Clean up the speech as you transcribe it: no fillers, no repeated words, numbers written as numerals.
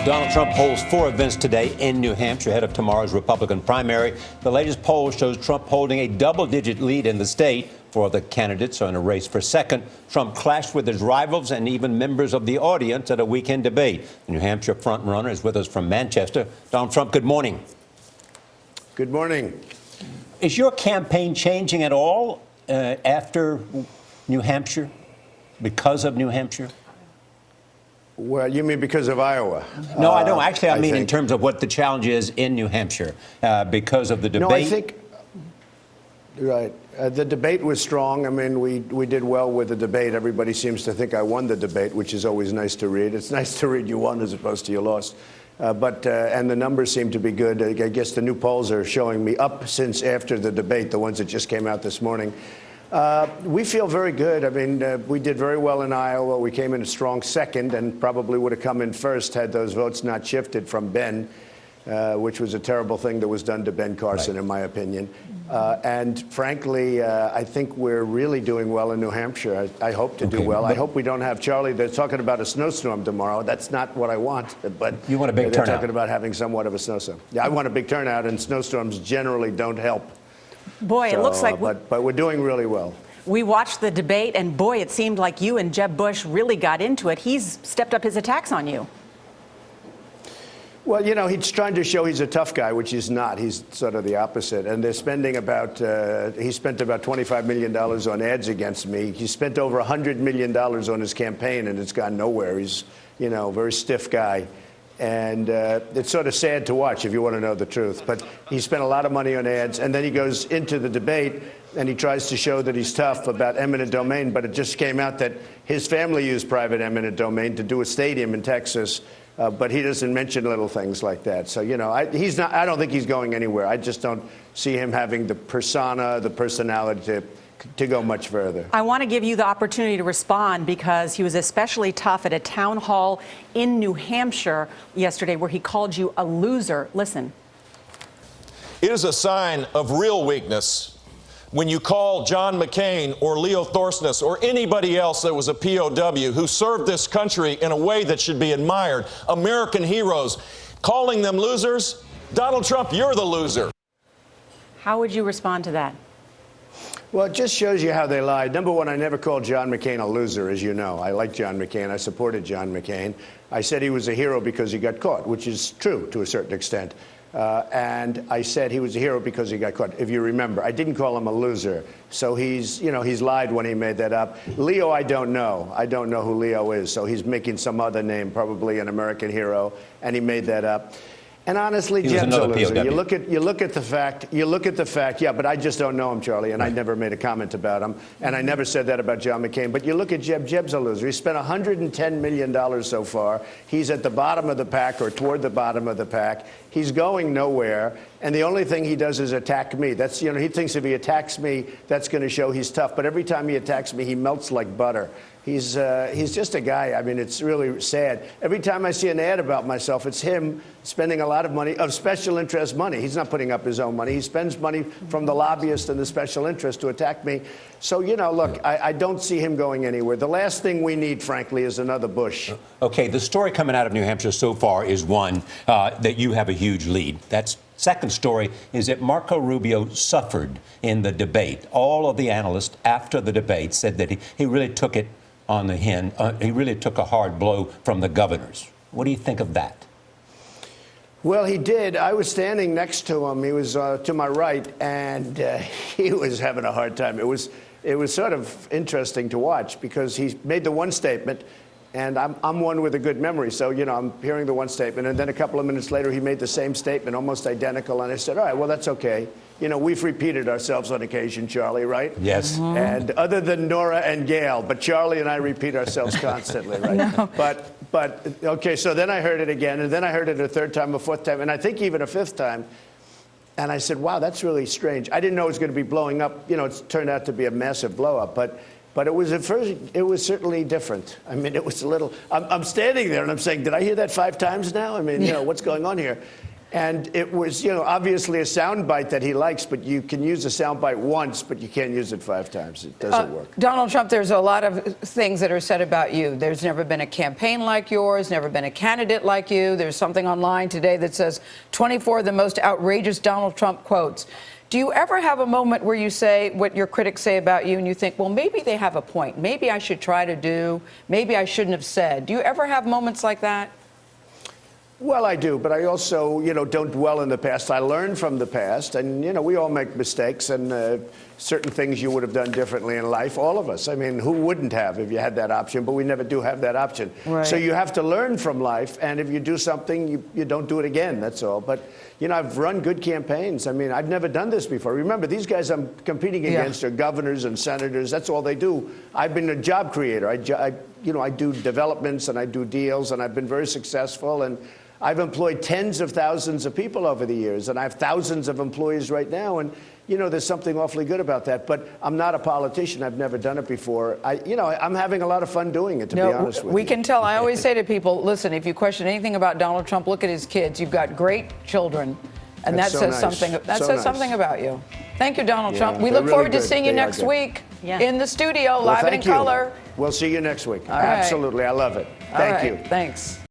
Donald Trump holds 4 events today in New Hampshire ahead of tomorrow's Republican primary. The latest poll shows Trump holding a double-digit lead in the state. 4 of the candidates are in a race for second. Trump clashed with his rivals and even members of the audience at a weekend debate. The New Hampshire frontrunner is with us from Manchester. Donald Trump, good morning. Good morning. Is your campaign changing at all after New Hampshire, because of New Hampshire? Well, you mean because of Iowa? No, I don't. Actually, I mean in terms of what the challenge is in New Hampshire because of the debate. No, I think, right. The debate was strong. I mean, we did well with the debate. Everybody seems to think I won the debate, which is always nice to read. It's nice to read you won as opposed to you lost. And the numbers seem to be good. I guess the new polls are showing me up since after the debate, the ones that just came out this morning. We feel very good. I mean, we did very well in Iowa. We came in a strong second and probably would have come in first had those votes not shifted from Ben, which was a terrible thing that was done to Ben Carson, in my opinion. And frankly, I think we're really doing well in New Hampshire. I hope to do well. I hope we don't have Charlie. They're talking about a snowstorm tomorrow. That's not what I want. But you want a big turnout. They're talking about having somewhat of a snowstorm. Yeah, I want a big turnout, and snowstorms generally don't help. Boy, it looks like... But we're doing really well. We watched the debate, and boy, it seemed like you and Jeb Bush really got into it. He's stepped up his attacks on you. Well, you know, he's trying to show he's a tough guy, which he's not. He's sort of the opposite. And they're spending about, he spent about $25 million on ads against me. He spent over $100 million on his campaign, and it's gone nowhere. He's, you know, a very stiff guy. And it's sort of sad to watch, if you want to know the truth. But he spent a lot of money on ads, and then he goes into the debate, and he tries to show that he's tough about eminent domain. But it just came out that his family used private eminent domain to do a stadium in Texas. But he doesn't mention little things like that. So, you know, I don't think he's going anywhere. I just don't see him having the persona, the personality to go much further. I want to give you the opportunity to respond because he was especially tough at a town hall in New Hampshire yesterday where he called you a loser. Listen. It is a sign of real weakness when you call John McCain or Leo Thorsness or anybody else that was a POW who served this country in a way that should be admired, American heroes, calling them losers. Donald Trump, you're the loser. How would you respond to that? Well, it just shows you how they lied. Number one, I never called John McCain a loser, as you know. I like John McCain. I supported John McCain. I said he was a hero because he got caught, which is true to a certain extent. And I said he was a hero because he got caught. If you remember, I didn't call him a loser. So he's lied when he made that up. Leo, I don't know. I don't know who Leo is. So he's making some other name, probably an American hero, and he made that up. And honestly, Jeb's a loser. You look at the fact. Yeah, but I just don't know him, Charlie, and I never made a comment about him, and I never said that about John McCain. But you look at Jeb. Jeb's a loser. He spent $110 million so far. He's at the bottom of the pack or toward the bottom of the pack. He's going nowhere, and the only thing he does is attack me. That's, you know, he thinks if he attacks me, that's going to show he's tough. But every time he attacks me, he melts like butter. He's just a guy. I mean, it's really sad. Every time I see an ad about myself, it's him spending a lot of money, of special interest money. He's not putting up his own money. He spends money from the lobbyist and the special interest to attack me. So, you know, look, I don't see him going anywhere. The last thing we need, frankly, is another Bush. Okay, the story coming out of New Hampshire so far is one, that you have a huge lead. That's second story is that Marco Rubio suffered in the debate. All of the analysts after the debate said that he really took it on the chin. He really took a hard blow from the governors. What do you think of that? Well, he did. I was standing next to him. He was to my right, and he was having a hard time. It was sort of interesting to watch because he made the one statement, and I'm one with a good memory. So, you know, I'm hearing the one statement, and then a couple of minutes later, he made the same statement, almost identical, and I said, all right, well, that's okay. You know, we've repeated ourselves on occasion, Charlie, right? Yes. Mm-hmm. And other than Nora and Gail, but Charlie and I repeat ourselves constantly, right? No. But okay, so then I heard it again, and then I heard it a third time, a fourth time, and I think even a fifth time. And I said, wow, that's really strange. I didn't know it was going to be blowing up. You know, it's turned out to be a massive blow up, but it was at first, it was certainly different. I mean, it was a little, I'm standing there and I'm saying, did I hear that 5 times now? I mean, you know, what's going on here? And it was, obviously a soundbite that he likes, but you can use a soundbite once, but you can't use it 5 times. It doesn't work. Donald Trump, there's a lot of things that are said about you. There's never been a campaign like yours, never been a candidate like you. There's something online today that says 24 of the most outrageous Donald Trump quotes. Do you ever have a moment where you say what your critics say about you and you think, well, maybe they have a point. Maybe I should try to do. Maybe I shouldn't have said. Do you ever have moments like that? Well, I do, but I also, don't dwell in the past. I learn from the past, and, we all make mistakes and certain things you would have done differently in life, all of us. I mean, who wouldn't have if you had that option, but we never do have that option. Right. So you have to learn from life, and if you do something, you don't do it again, that's all. But, I've run good campaigns. I mean, I've never done this before. Remember, these guys I'm competing against are governors and senators. That's all they do. I've been a job creator. I do developments and I do deals, and I've been very successful, and I've employed tens of thousands of people over the years, and I have thousands of employees right now, and there's something awfully good about that. But I'm not a politician. I've never done it before. I'm having a lot of fun doing it, to be honest with you. We can tell. I always say to people, listen, if you question anything about Donald Trump, look at his kids. You've got great children, and that says something. That says something about you. Thank you, Donald Trump. We look forward to seeing you next week in the studio, live and in color. We'll see you next week. All right. Absolutely. I love it. Thank you. Thanks.